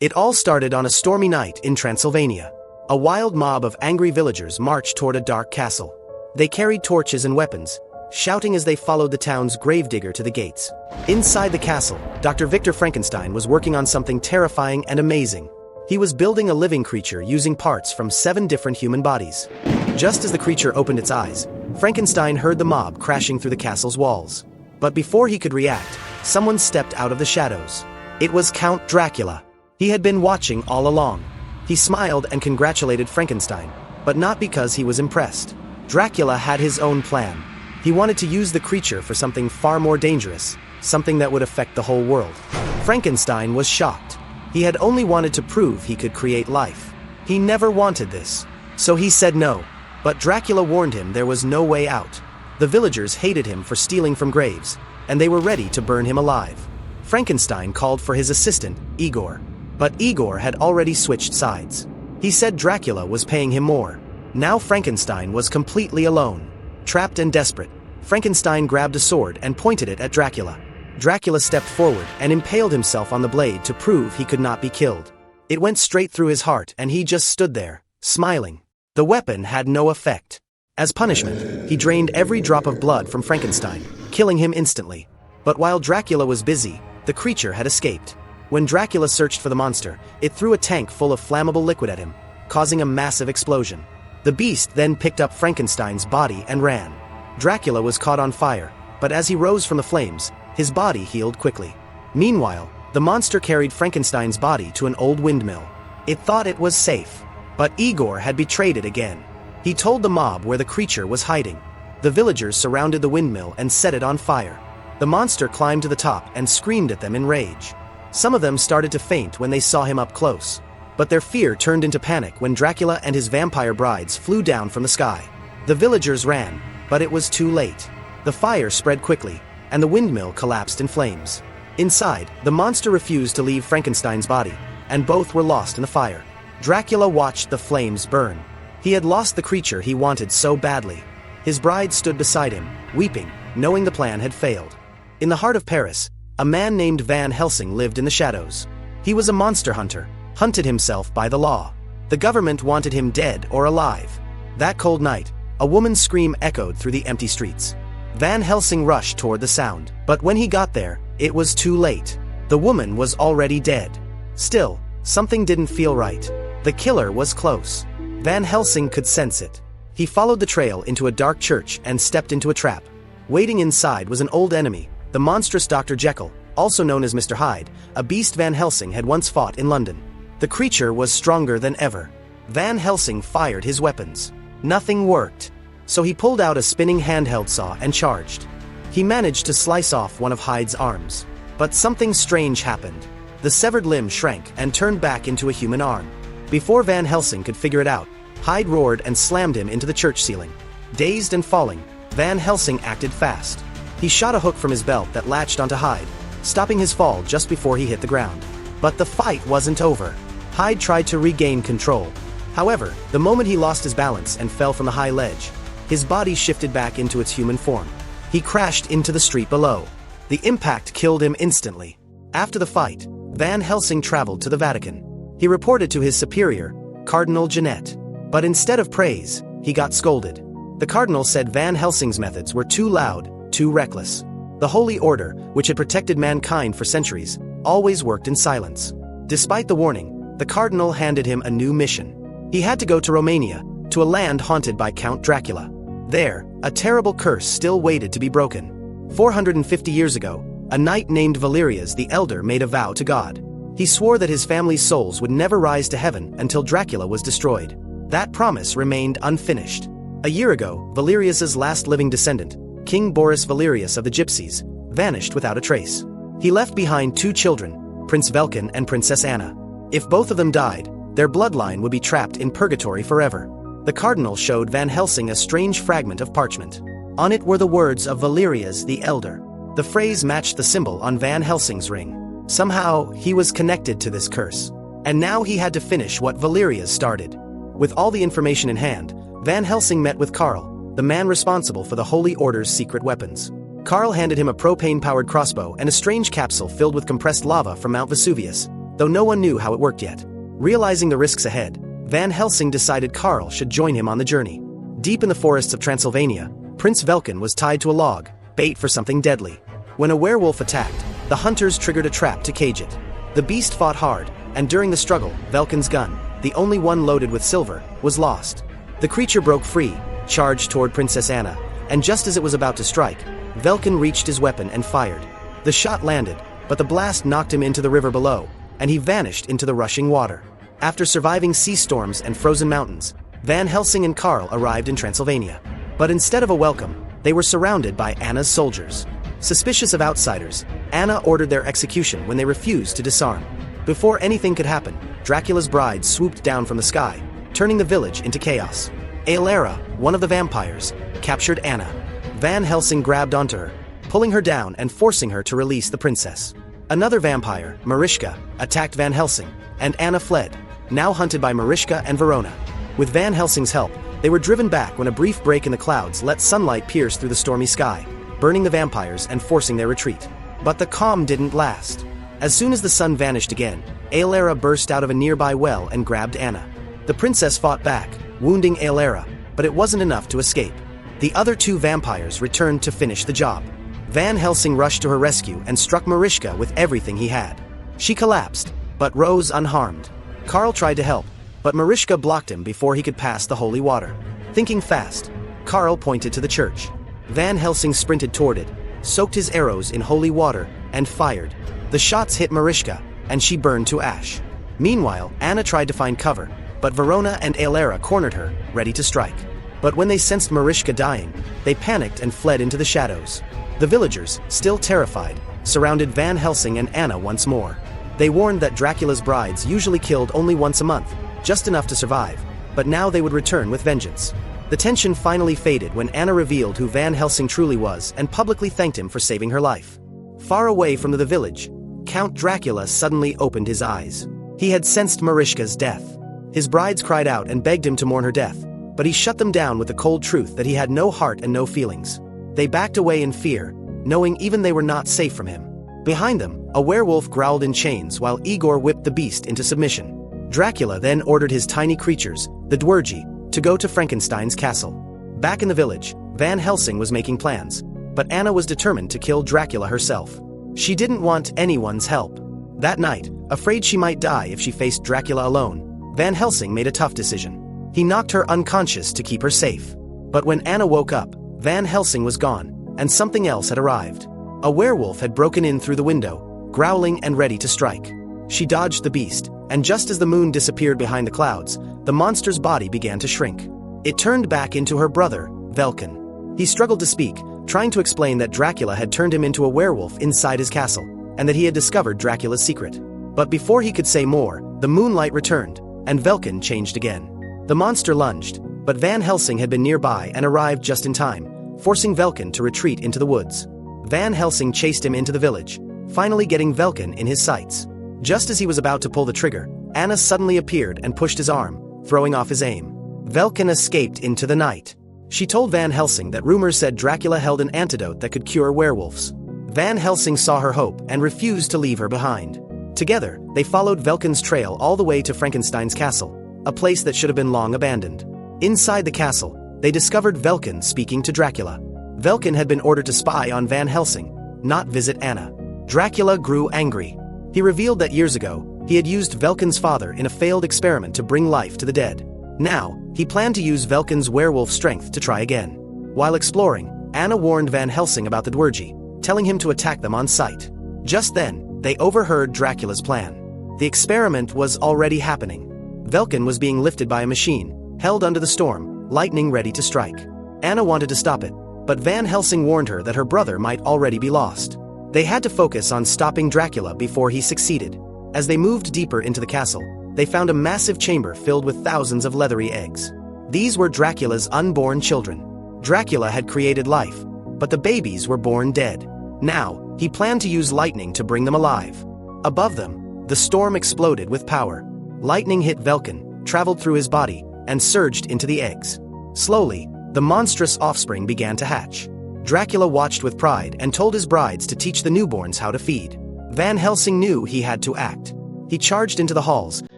It all started on a stormy night in Transylvania. A wild mob of angry villagers marched toward a dark castle. They carried torches and weapons, shouting as they followed the town's gravedigger to the gates. Inside the castle, Dr. Victor Frankenstein was working on something terrifying and amazing. He was building a living creature using parts from 7 different human bodies. Just as the creature opened its eyes, Frankenstein heard the mob crashing through the castle's walls. But before he could react, someone stepped out of the shadows. It was Count Dracula. He had been watching all along. He smiled and congratulated Frankenstein, but not because he was impressed. Dracula had his own plan. He wanted to use the creature for something far more dangerous, something that would affect the whole world. Frankenstein was shocked. He had only wanted to prove he could create life. He never wanted this. So he said no. But Dracula warned him there was no way out. The villagers hated him for stealing from graves, and they were ready to burn him alive. Frankenstein called for his assistant, Igor. But Igor had already switched sides. He said Dracula was paying him more. Now Frankenstein was completely alone. Trapped and desperate, Frankenstein grabbed a sword and pointed it at Dracula. Dracula stepped forward and impaled himself on the blade to prove he could not be killed. It went straight through his heart and he just stood there, smiling. The weapon had no effect. As punishment, he drained every drop of blood from Frankenstein, killing him instantly. But while Dracula was busy, the creature had escaped. When Dracula searched for the monster, it threw a tank full of flammable liquid at him, causing a massive explosion. The beast then picked up Frankenstein's body and ran. Dracula was caught on fire, but as he rose from the flames, his body healed quickly. Meanwhile, the monster carried Frankenstein's body to an old windmill. It thought it was safe. But Igor had betrayed it again. He told the mob where the creature was hiding. The villagers surrounded the windmill and set it on fire. The monster climbed to the top and screamed at them in rage. Some of them started to faint when they saw him up close. But their fear turned into panic when Dracula and his vampire brides flew down from the sky. The villagers ran, but it was too late. The fire spread quickly, and the windmill collapsed in flames. Inside, the monster refused to leave Frankenstein's body, and both were lost in the fire. Dracula watched the flames burn. He had lost the creature he wanted so badly. His bride stood beside him, weeping, knowing the plan had failed. In the heart of Paris, a man named Van Helsing lived in the shadows. He was a monster hunter, hunted himself by the law. The government wanted him dead or alive. That cold night, a woman's scream echoed through the empty streets. Van Helsing rushed toward the sound, but when he got there, it was too late. The woman was already dead. Still, something didn't feel right. The killer was close. Van Helsing could sense it. He followed the trail into a dark church and stepped into a trap. Waiting inside was an old enemy, the monstrous Dr. Jekyll, also known as Mr. Hyde, a beast Van Helsing had once fought in London. The creature was stronger than ever. Van Helsing fired his weapons. Nothing worked. So he pulled out a spinning handheld saw and charged. He managed to slice off one of Hyde's arms. But something strange happened. The severed limb shrank and turned back into a human arm. Before Van Helsing could figure it out, Hyde roared and slammed him into the church ceiling. Dazed and falling, Van Helsing acted fast. He shot a hook from his belt that latched onto Hyde, stopping his fall just before he hit the ground. But the fight wasn't over. Hyde tried to regain control. However, the moment he lost his balance and fell from the high ledge, his body shifted back into its human form. He crashed into the street below. The impact killed him instantly. After the fight, Van Helsing traveled to the Vatican. He reported to his superior, Cardinal Genet. But instead of praise, he got scolded. The cardinal said Van Helsing's methods were too loud, too reckless. The Holy Order, which had protected mankind for centuries, always worked in silence. Despite the warning, the cardinal handed him a new mission. He had to go to Romania, to a land haunted by Count Dracula. There, a terrible curse still waited to be broken. 450 years ago, a knight named Valerius the Elder made a vow to God. He swore that his family's souls would never rise to heaven until Dracula was destroyed. That promise remained unfinished. A year ago, Valerius's last living descendant, King Boris Valerius of the Gypsies, vanished without a trace. He left behind 2 children, Prince Velkin and Princess Anna. If both of them died, their bloodline would be trapped in purgatory forever. The cardinal showed Van Helsing a strange fragment of parchment. On it were the words of Valerius the Elder. The phrase matched the symbol on Van Helsing's ring. Somehow, he was connected to this curse. And now he had to finish what Valerius started. With all the information in hand, Van Helsing met with Karl, the man responsible for the Holy Order's secret weapons. Karl handed him a propane-powered crossbow and a strange capsule filled with compressed lava from Mount Vesuvius, though no one knew how it worked yet. Realizing the risks ahead, Van Helsing decided Karl should join him on the journey. Deep in the forests of Transylvania, Prince Velkin was tied to a log, bait for something deadly. When a werewolf attacked, the hunters triggered a trap to cage it. The beast fought hard, and during the struggle, Velkin's gun, the only one loaded with silver, was lost. The creature broke free, charged toward Princess Anna, and just as it was about to strike, Velkin reached his weapon and fired. The shot landed, but the blast knocked him into the river below, and he vanished into the rushing water. After surviving sea storms and frozen mountains, Van Helsing and Karl arrived in Transylvania. But instead of a welcome, they were surrounded by Anna's soldiers. Suspicious of outsiders, Anna ordered their execution when they refused to disarm. Before anything could happen, Dracula's bride swooped down from the sky, turning the village into chaos. Aelera, one of the vampires, captured Anna. Van Helsing grabbed onto her, pulling her down and forcing her to release the princess. Another vampire, Marischka, attacked Van Helsing, and Anna fled, now hunted by Marischka and Verona. With Van Helsing's help, they were driven back when a brief break in the clouds let sunlight pierce through the stormy sky, burning the vampires and forcing their retreat. But the calm didn't last. As soon as the sun vanished again, Aelera burst out of a nearby well and grabbed Anna. The princess fought back, wounding Aelera, but it wasn't enough to escape. The other two vampires returned to finish the job. Van Helsing rushed to her rescue and struck Marischka with everything he had. She collapsed, but rose unharmed. Karl tried to help, but Marischka blocked him before he could pass the holy water. Thinking fast, Karl pointed to the church. Van Helsing sprinted toward it, soaked his arrows in holy water, and fired. The shots hit Marischka, and she burned to ash. Meanwhile, Anna tried to find cover, but Verona and Aelera cornered her, ready to strike. But when they sensed Marischka dying, they panicked and fled into the shadows. The villagers, still terrified, surrounded Van Helsing and Anna once more. They warned that Dracula's brides usually killed only once a month, just enough to survive, but now they would return with vengeance. The tension finally faded when Anna revealed who Van Helsing truly was and publicly thanked him for saving her life. Far away from the village, Count Dracula suddenly opened his eyes. He had sensed Marischka's death. His brides cried out and begged him to mourn her death, but he shut them down with the cold truth that he had no heart and no feelings. They backed away in fear, knowing even they were not safe from him. Behind them, a werewolf growled in chains while Igor whipped the beast into submission. Dracula then ordered his tiny creatures, the Dwergi, to go to Frankenstein's castle. Back in the village, Van Helsing was making plans, but Anna was determined to kill Dracula herself. She didn't want anyone's help. That night, afraid she might die if she faced Dracula alone, Van Helsing made a tough decision. He knocked her unconscious to keep her safe. But when Anna woke up, Van Helsing was gone, and something else had arrived. A werewolf had broken in through the window, growling and ready to strike. She dodged the beast, and just as the moon disappeared behind the clouds, the monster's body began to shrink. It turned back into her brother, Velkin. He struggled to speak, trying to explain that Dracula had turned him into a werewolf inside his castle, and that he had discovered Dracula's secret. But before he could say more, the moonlight returned, and Velkin changed again. The monster lunged, but Van Helsing had been nearby and arrived just in time, forcing Velkin to retreat into the woods. Van Helsing chased him into the village, finally getting Velkin in his sights. Just as he was about to pull the trigger, Anna suddenly appeared and pushed his arm, throwing off his aim. Velkin escaped into the night. She told Van Helsing that rumors said Dracula held an antidote that could cure werewolves. Van Helsing saw her hope and refused to leave her behind. Together, they followed Velkin's trail all the way to Frankenstein's castle, a place that should have been long abandoned. Inside the castle, they discovered Velkin speaking to Dracula. Velkin had been ordered to spy on Van Helsing, not visit Anna. Dracula grew angry. He revealed that years ago, he had used Velkin's father in a failed experiment to bring life to the dead. Now, he planned to use Velkin's werewolf strength to try again. While exploring, Anna warned Van Helsing about the Dwergi, telling him to attack them on sight. Just then, they overheard Dracula's plan. The experiment was already happening. Velkin was being lifted by a machine, held under the storm, lightning ready to strike. Anna wanted to stop it, but Van Helsing warned her that her brother might already be lost. They had to focus on stopping Dracula before he succeeded. As they moved deeper into the castle, they found a massive chamber filled with thousands of leathery eggs. These were Dracula's unborn children. Dracula had created life, but the babies were born dead. Now, he planned to use lightning to bring them alive. Above them, the storm exploded with power. Lightning hit Velkin, traveled through his body, and surged into the eggs. Slowly, the monstrous offspring began to hatch. Dracula watched with pride and told his brides to teach the newborns how to feed. Van Helsing knew he had to act. He charged into the halls,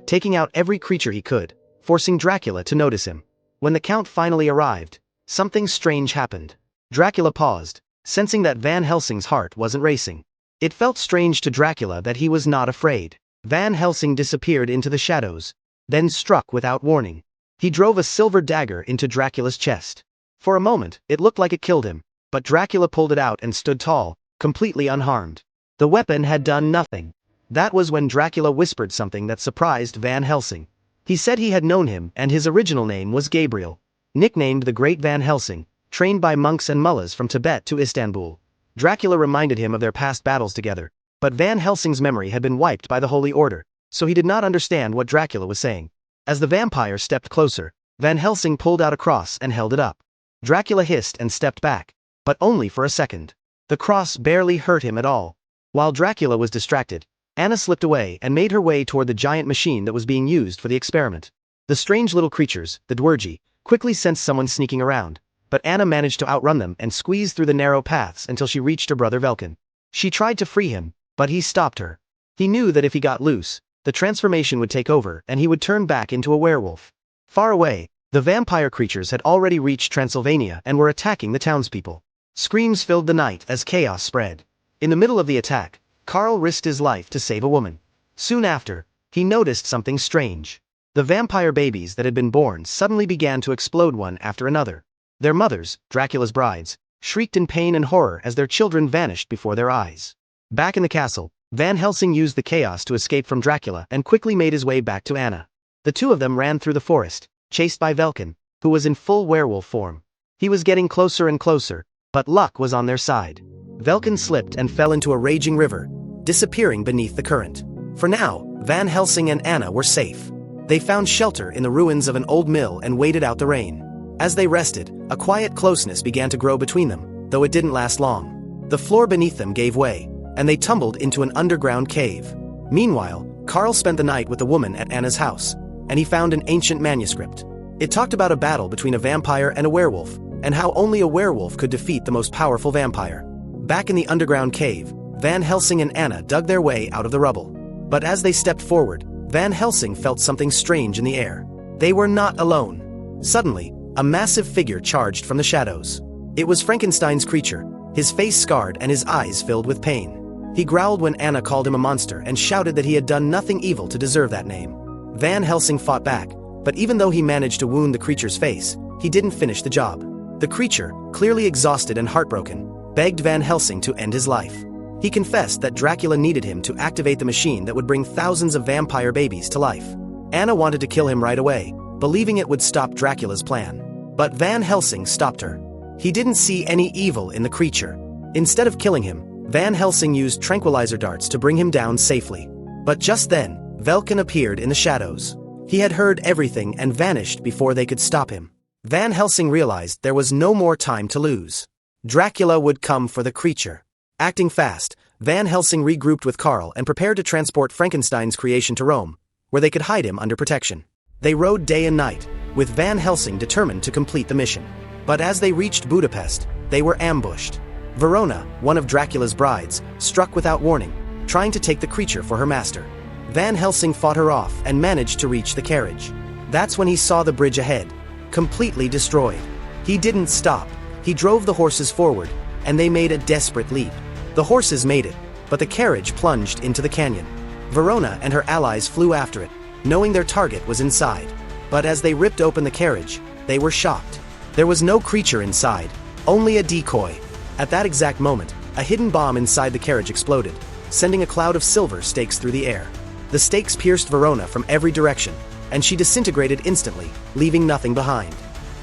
taking out every creature he could, forcing Dracula to notice him. When the Count finally arrived, something strange happened. Dracula paused, sensing that Van Helsing's heart wasn't racing. It felt strange to Dracula that he was not afraid. Van Helsing disappeared into the shadows, then struck without warning. He drove a silver dagger into Dracula's chest. For a moment, it looked like it killed him, but Dracula pulled it out and stood tall, completely unharmed. The weapon had done nothing. That was when Dracula whispered something that surprised Van Helsing. He said he had known him and his original name was Gabriel. Nicknamed the Great Van Helsing, trained by monks and mullahs from Tibet to Istanbul. Dracula reminded him of their past battles together, but Van Helsing's memory had been wiped by the Holy Order, so he did not understand what Dracula was saying. As the vampire stepped closer, Van Helsing pulled out a cross and held it up. Dracula hissed and stepped back, but only for a second. The cross barely hurt him at all. While Dracula was distracted, Anna slipped away and made her way toward the giant machine that was being used for the experiment. The strange little creatures, the Dwergi, quickly sensed someone sneaking around, but Anna managed to outrun them and squeeze through the narrow paths until she reached her brother Velkin. She tried to free him, but he stopped her. He knew that if he got loose, the transformation would take over and he would turn back into a werewolf. Far away, the vampire creatures had already reached Transylvania and were attacking the townspeople. Screams filled the night as chaos spread. In the middle of the attack, Carl risked his life to save a woman. Soon after, he noticed something strange. The vampire babies that had been born suddenly began to explode one after another. Their mothers, Dracula's brides, shrieked in pain and horror as their children vanished before their eyes. Back in the castle, Van Helsing used the chaos to escape from Dracula and quickly made his way back to Anna. The two of them ran through the forest, chased by Velkin, who was in full werewolf form. He was getting closer and closer, but luck was on their side. Velkin slipped and fell into a raging river, disappearing beneath the current. For now, Van Helsing and Anna were safe. They found shelter in the ruins of an old mill and waited out the rain. As they rested, a quiet closeness began to grow between them, though it didn't last long. The floor beneath them gave way, and they tumbled into an underground cave. Meanwhile, Carl spent the night with the woman at Anna's house, and he found an ancient manuscript. It talked about a battle between a vampire and a werewolf, and how only a werewolf could defeat the most powerful vampire. Back in the underground cave, Van Helsing and Anna dug their way out of the rubble. But as they stepped forward, Van Helsing felt something strange in the air. They were not alone. Suddenly, a massive figure charged from the shadows. It was Frankenstein's creature, his face scarred and his eyes filled with pain. He growled when Anna called him a monster and shouted that he had done nothing evil to deserve that name. Van Helsing fought back, but even though he managed to wound the creature's face, he didn't finish the job. The creature, clearly exhausted and heartbroken, begged Van Helsing to end his life. He confessed that Dracula needed him to activate the machine that would bring thousands of vampire babies to life. Anna wanted to kill him right away, believing it would stop Dracula's plan. But Van Helsing stopped her. He didn't see any evil in the creature. Instead of killing him, Van Helsing used tranquilizer darts to bring him down safely. But just then, Velkin appeared in the shadows. He had heard everything and vanished before they could stop him. Van Helsing realized there was no more time to lose. Dracula would come for the creature. Acting fast, Van Helsing regrouped with Carl and prepared to transport Frankenstein's creation to Rome, where they could hide him under protection. They rode day and night, with Van Helsing determined to complete the mission. But as they reached Budapest, they were ambushed. Verona, one of Dracula's brides, struck without warning, trying to take the creature for her master. Van Helsing fought her off and managed to reach the carriage. That's when he saw the bridge ahead, completely destroyed. He didn't stop. He drove the horses forward, and they made a desperate leap. The horses made it, but the carriage plunged into the canyon. Verona and her allies flew after it, knowing their target was inside. But as they ripped open the carriage, they were shocked. There was no creature inside, only a decoy. At that exact moment, a hidden bomb inside the carriage exploded, sending a cloud of silver stakes through the air. The stakes pierced Verona from every direction, and she disintegrated instantly, leaving nothing behind.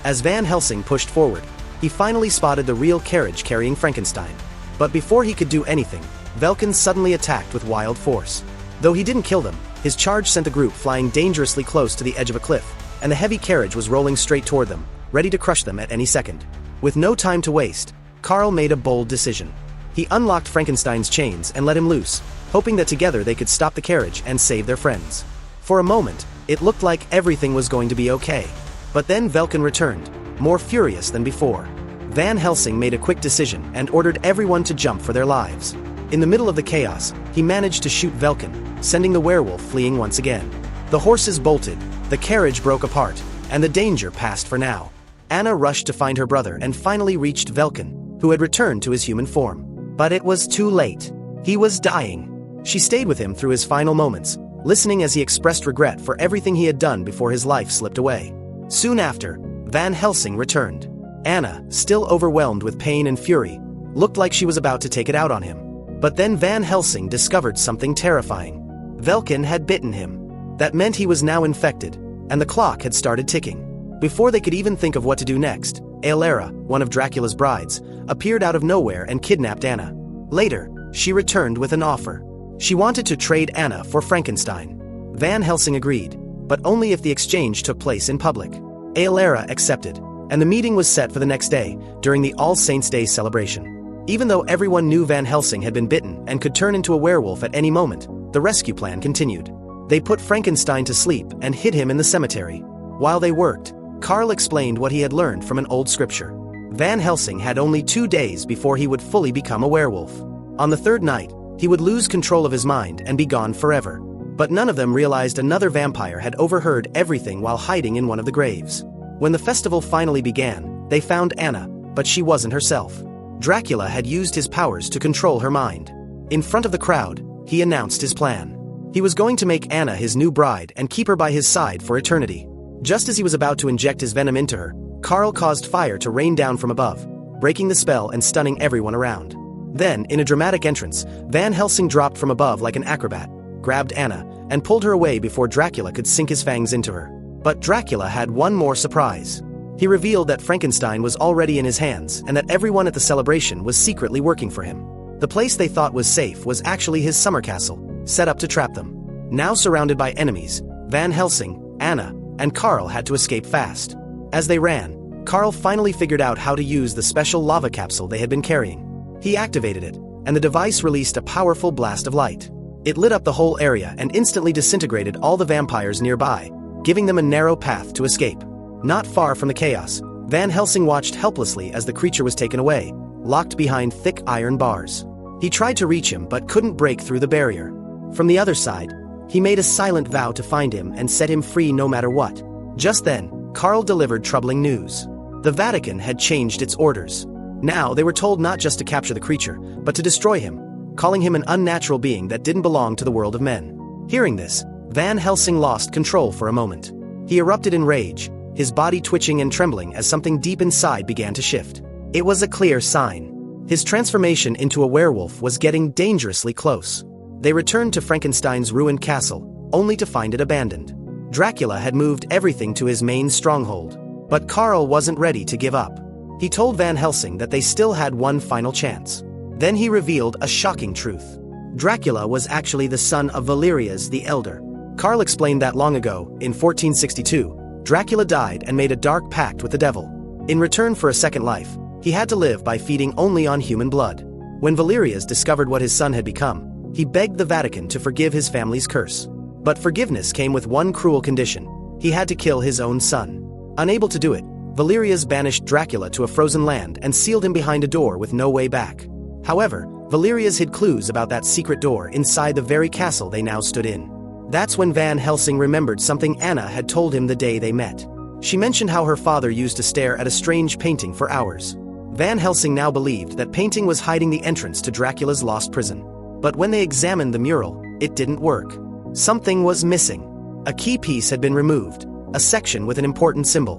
As Van Helsing pushed forward, he finally spotted the real carriage carrying Frankenstein. But before he could do anything, Velkin suddenly attacked with wild force. Though he didn't kill them, his charge sent the group flying dangerously close to the edge of a cliff, and the heavy carriage was rolling straight toward them, ready to crush them at any second. With no time to waste, Carl made a bold decision. He unlocked Frankenstein's chains and let him loose, hoping that together they could stop the carriage and save their friends. For a moment, it looked like everything was going to be okay. But then Velkin returned, more furious than before. Van Helsing made a quick decision and ordered everyone to jump for their lives. In the middle of the chaos, he managed to shoot Velkin, sending the werewolf fleeing once again. The horses bolted, the carriage broke apart, and the danger passed for now. Anna rushed to find her brother and finally reached Velkin, who had returned to his human form. But it was too late. He was dying. She stayed with him through his final moments, listening as he expressed regret for everything he had done before his life slipped away. Soon after, Van Helsing returned. Anna, still overwhelmed with pain and fury, looked like she was about to take it out on him. But then Van Helsing discovered something terrifying. Velkin had bitten him. That meant he was now infected, and the clock had started ticking. Before they could even think of what to do next, Aelera, one of Dracula's brides, appeared out of nowhere and kidnapped Anna. Later, she returned with an offer. She wanted to trade Anna for Frankenstein. Van Helsing agreed, but only if the exchange took place in public. Aelera accepted, and the meeting was set for the next day, during the All Saints' Day celebration. Even though everyone knew Van Helsing had been bitten and could turn into a werewolf at any moment, the rescue plan continued. They put Frankenstein to sleep and hid him in the cemetery. While they worked, Karl explained what he had learned from an old scripture. Van Helsing had only 2 days before he would fully become a werewolf. On the third night, he would lose control of his mind and be gone forever. But none of them realized another vampire had overheard everything while hiding in one of the graves. When the festival finally began, they found Anna, but she wasn't herself. Dracula had used his powers to control her mind. In front of the crowd, he announced his plan. He was going to make Anna his new bride and keep her by his side for eternity. Just as he was about to inject his venom into her, Karl caused fire to rain down from above, breaking the spell and stunning everyone around. Then, in a dramatic entrance, Van Helsing dropped from above like an acrobat, grabbed Anna, and pulled her away before Dracula could sink his fangs into her. But Dracula had one more surprise. He revealed that Frankenstein was already in his hands and that everyone at the celebration was secretly working for him. The place they thought was safe was actually his summer castle, set up to trap them. Now surrounded by enemies, Van Helsing, Anna, and Karl had to escape fast. As they ran, Karl finally figured out how to use the special lava capsule they had been carrying. He activated it, and the device released a powerful blast of light. It lit up the whole area and instantly disintegrated all the vampires nearby, giving them a narrow path to escape. Not far from the chaos, Van Helsing watched helplessly as the creature was taken away, locked behind thick iron bars. He tried to reach him but couldn't break through the barrier. From the other side, he made a silent vow to find him and set him free no matter what. Just then, Karl delivered troubling news. The Vatican had changed its orders. Now they were told not just to capture the creature, but to destroy him, calling him an unnatural being that didn't belong to the world of men. Hearing this, Van Helsing lost control for a moment. He erupted in rage, his body twitching and trembling as something deep inside began to shift. It was a clear sign. His transformation into a werewolf was getting dangerously close. They returned to Frankenstein's ruined castle, only to find it abandoned. Dracula had moved everything to his main stronghold. But Karl wasn't ready to give up. He told Van Helsing that they still had one final chance. Then he revealed a shocking truth. Dracula was actually the son of Valerius the Elder. Karl explained that long ago, in 1462, Dracula died and made a dark pact with the devil. In return for a second life, he had to live by feeding only on human blood. When Valerius discovered what his son had become, he begged the Vatican to forgive his family's curse. But forgiveness came with one cruel condition: he had to kill his own son. Unable to do it, Valerius banished Dracula to a frozen land and sealed him behind a door with no way back. However, Valerius hid clues about that secret door inside the very castle they now stood in. That's when Van Helsing remembered something Anna had told him the day they met. She mentioned how her father used to stare at a strange painting for hours. Van Helsing now believed that painting was hiding the entrance to Dracula's lost prison. But when they examined the mural, it didn't work. Something was missing. A key piece had been removed, a section with an important symbol.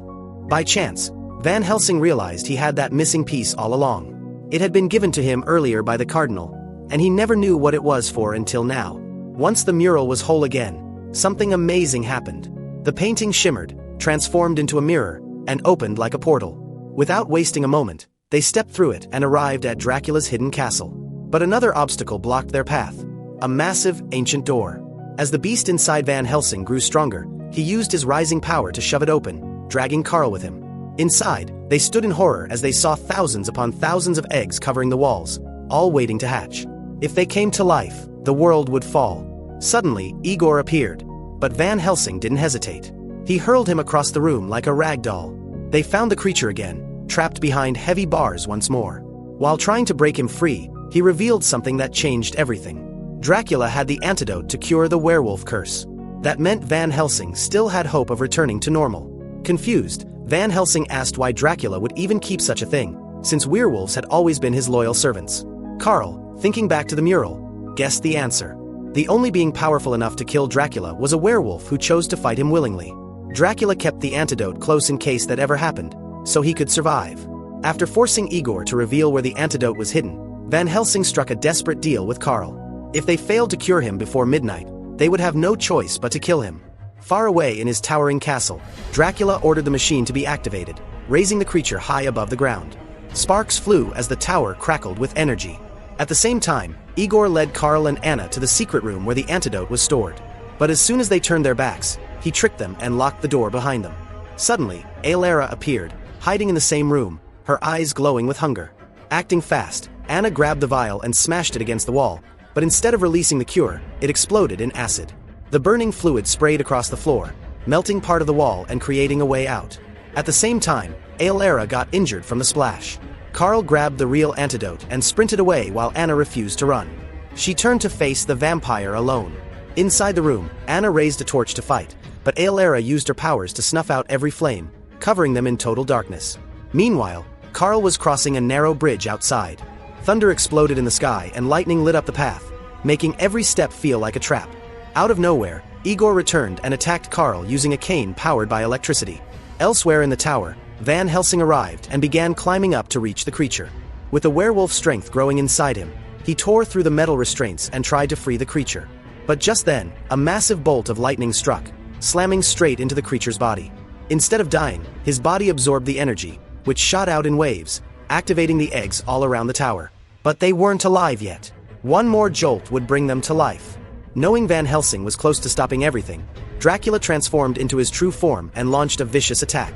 By chance, Van Helsing realized he had that missing piece all along. It had been given to him earlier by the cardinal, and he never knew what it was for until now. Once the mural was whole again, something amazing happened. The painting shimmered, transformed into a mirror, and opened like a portal. Without wasting a moment, they stepped through it and arrived at Dracula's hidden castle. But another obstacle blocked their path: a massive, ancient door. As the beast inside Van Helsing grew stronger, he used his rising power to shove it open, dragging Karl with him. Inside, they stood in horror as they saw thousands upon thousands of eggs covering the walls, all waiting to hatch. If they came to life, the world would fall. Suddenly, Igor appeared, but Van Helsing didn't hesitate. He hurled him across the room like a rag doll. They found the creature again, trapped behind heavy bars once more. While trying to break him free, he revealed something that changed everything. Dracula had the antidote to cure the werewolf curse. That meant Van Helsing still had hope of returning to normal. Confused, Van Helsing asked why Dracula would even keep such a thing, since werewolves had always been his loyal servants. Carl, thinking back to the mural, guessed the answer. The only being powerful enough to kill Dracula was a werewolf who chose to fight him willingly. Dracula kept the antidote close in case that ever happened, so he could survive. After forcing Igor to reveal where the antidote was hidden, Van Helsing struck a desperate deal with Carl. If they failed to cure him before midnight, they would have no choice but to kill him. Far away in his towering castle, Dracula ordered the machine to be activated, raising the creature high above the ground. Sparks flew as the tower crackled with energy. At the same time, Igor led Carl and Anna to the secret room where the antidote was stored. But as soon as they turned their backs, he tricked them and locked the door behind them. Suddenly, Aelara appeared, hiding in the same room, her eyes glowing with hunger. Acting fast, Anna grabbed the vial and smashed it against the wall, but instead of releasing the cure, it exploded in acid. The burning fluid sprayed across the floor, melting part of the wall and creating a way out. At the same time, Aelara got injured from the splash. Carl grabbed the real antidote and sprinted away while Anna refused to run. She turned to face the vampire alone. Inside the room, Anna raised a torch to fight, but Aelara used her powers to snuff out every flame, covering them in total darkness. Meanwhile, Carl was crossing a narrow bridge outside. Thunder exploded in the sky and lightning lit up the path, making every step feel like a trap. Out of nowhere, Igor returned and attacked Carl using a cane powered by electricity. Elsewhere in the tower, Van Helsing arrived and began climbing up to reach the creature. With the werewolf strength growing inside him, he tore through the metal restraints and tried to free the creature. But just then, a massive bolt of lightning struck, slamming straight into the creature's body. Instead of dying, his body absorbed the energy, which shot out in waves, activating the eggs all around the tower. But they weren't alive yet. One more jolt would bring them to life. Knowing Van Helsing was close to stopping everything, Dracula transformed into his true form and launched a vicious attack.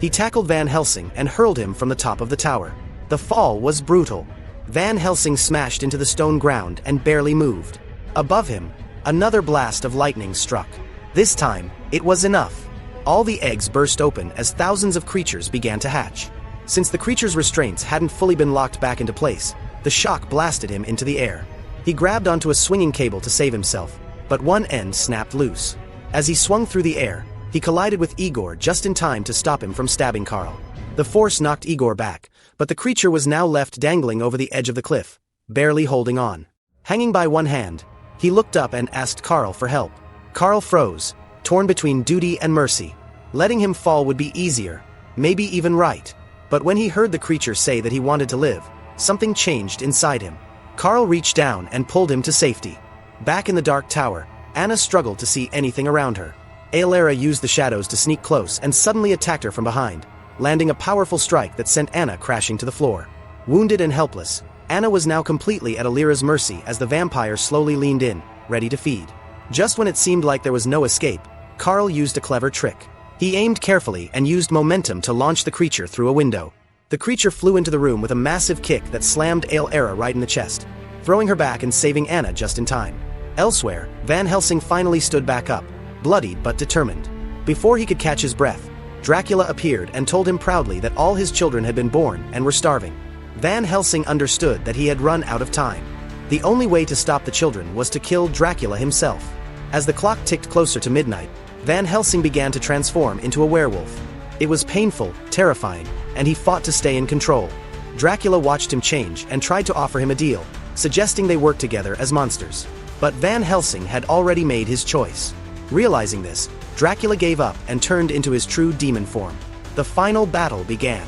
He tackled Van Helsing and hurled him from the top of the tower. The fall was brutal. Van Helsing smashed into the stone ground and barely moved. Above him, another blast of lightning struck. This time, it was enough. All the eggs burst open as thousands of creatures began to hatch. Since the creature's restraints hadn't fully been locked back into place, the shock blasted him into the air. He grabbed onto a swinging cable to save himself, but one end snapped loose. As he swung through the air, he collided with Igor just in time to stop him from stabbing Carl. The force knocked Igor back, but the creature was now left dangling over the edge of the cliff, barely holding on. Hanging by one hand, he looked up and asked Carl for help. Carl froze, torn between duty and mercy. Letting him fall would be easier, maybe even right. But when he heard the creature say that he wanted to live, something changed inside him. Carl reached down and pulled him to safety. Back in the dark tower, Anna struggled to see anything around her. Aelara used the shadows to sneak close and suddenly attacked her from behind, landing a powerful strike that sent Anna crashing to the floor. Wounded and helpless, Anna was now completely at Aelira's mercy as the vampire slowly leaned in, ready to feed. Just when it seemed like there was no escape, Carl used a clever trick. He aimed carefully and used momentum to launch the creature through a window. The creature flew into the room with a massive kick that slammed Aelara right in the chest, throwing her back and saving Anna just in time. Elsewhere, Van Helsing finally stood back up, bloodied but determined. Before he could catch his breath, Dracula appeared and told him proudly that all his children had been born and were starving. Van Helsing understood that he had run out of time. The only way to stop the children was to kill Dracula himself. As the clock ticked closer to midnight, Van Helsing began to transform into a werewolf. It was painful, terrifying, and he fought to stay in control. Dracula watched him change and tried to offer him a deal, suggesting they work together as monsters. But Van Helsing had already made his choice. Realizing this, Dracula gave up and turned into his true demon form. The final battle began.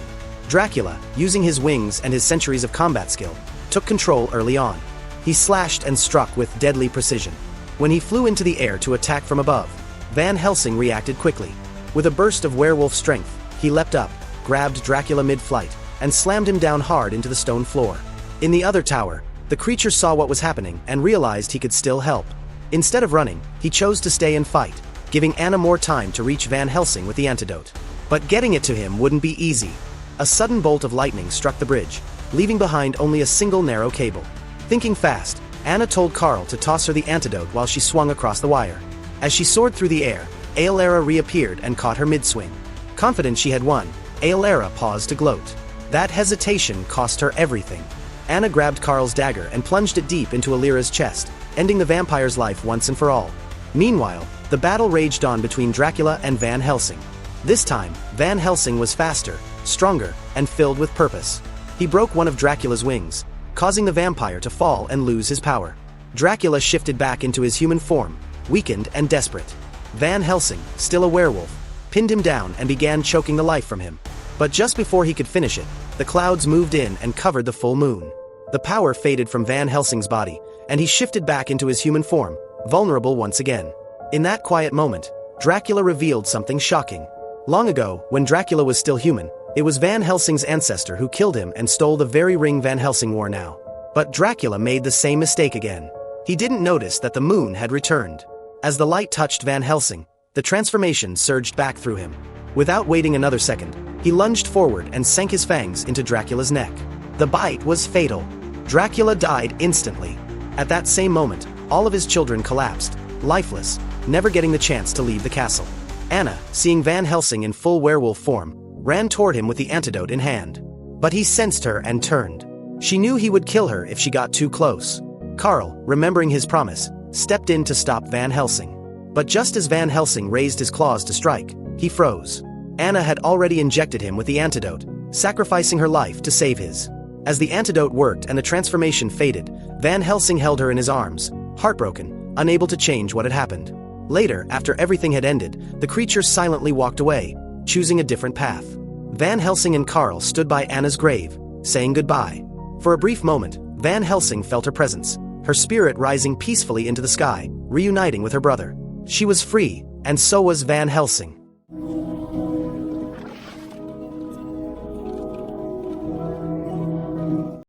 Dracula, using his wings and his centuries of combat skill, took control early on. He slashed and struck with deadly precision. When he flew into the air to attack from above, Van Helsing reacted quickly. With a burst of werewolf strength, he leapt up, grabbed Dracula mid-flight, and slammed him down hard into the stone floor. In the other tower, the creature saw what was happening and realized he could still help. Instead of running, he chose to stay and fight, giving Anna more time to reach Van Helsing with the antidote. But getting it to him wouldn't be easy. A sudden bolt of lightning struck the bridge, leaving behind only a single narrow cable. Thinking fast, Anna told Carl to toss her the antidote while she swung across the wire. As she soared through the air, Aelara reappeared and caught her mid-swing. Confident she had won, Aelara paused to gloat. That hesitation cost her everything. Anna grabbed Carl's dagger and plunged it deep into Aelira's chest, ending the vampire's life once and for all. Meanwhile, the battle raged on between Dracula and Van Helsing. This time, Van Helsing was faster, stronger, and filled with purpose. He broke one of Dracula's wings, causing the vampire to fall and lose his power. Dracula shifted back into his human form, weakened and desperate. Van Helsing, still a werewolf, pinned him down and began choking the life from him. But just before he could finish it, the clouds moved in and covered the full moon. The power faded from Van Helsing's body, and he shifted back into his human form, vulnerable once again. In that quiet moment, Dracula revealed something shocking. Long ago, when Dracula was still human, it was Van Helsing's ancestor who killed him and stole the very ring Van Helsing wore now. But Dracula made the same mistake again. He didn't notice that the moon had returned. As the light touched Van Helsing, the transformation surged back through him. Without waiting another second, he lunged forward and sank his fangs into Dracula's neck. The bite was fatal. Dracula died instantly. At that same moment, all of his children collapsed, lifeless, never getting the chance to leave the castle. Anna, seeing Van Helsing in full werewolf form, ran toward him with the antidote in hand. But he sensed her and turned. She knew he would kill her if she got too close. Carl, remembering his promise, stepped in to stop Van Helsing. But just as Van Helsing raised his claws to strike, he froze. Anna had already injected him with the antidote, sacrificing her life to save his. As the antidote worked and the transformation faded, Van Helsing held her in his arms, heartbroken, unable to change what had happened. Later, after everything had ended, the creature silently walked away, choosing a different path. Van Helsing and Carl stood by Anna's grave, saying goodbye. For a brief moment, Van Helsing felt her presence, her spirit rising peacefully into the sky, reuniting with her brother. She was free, and so was Van Helsing.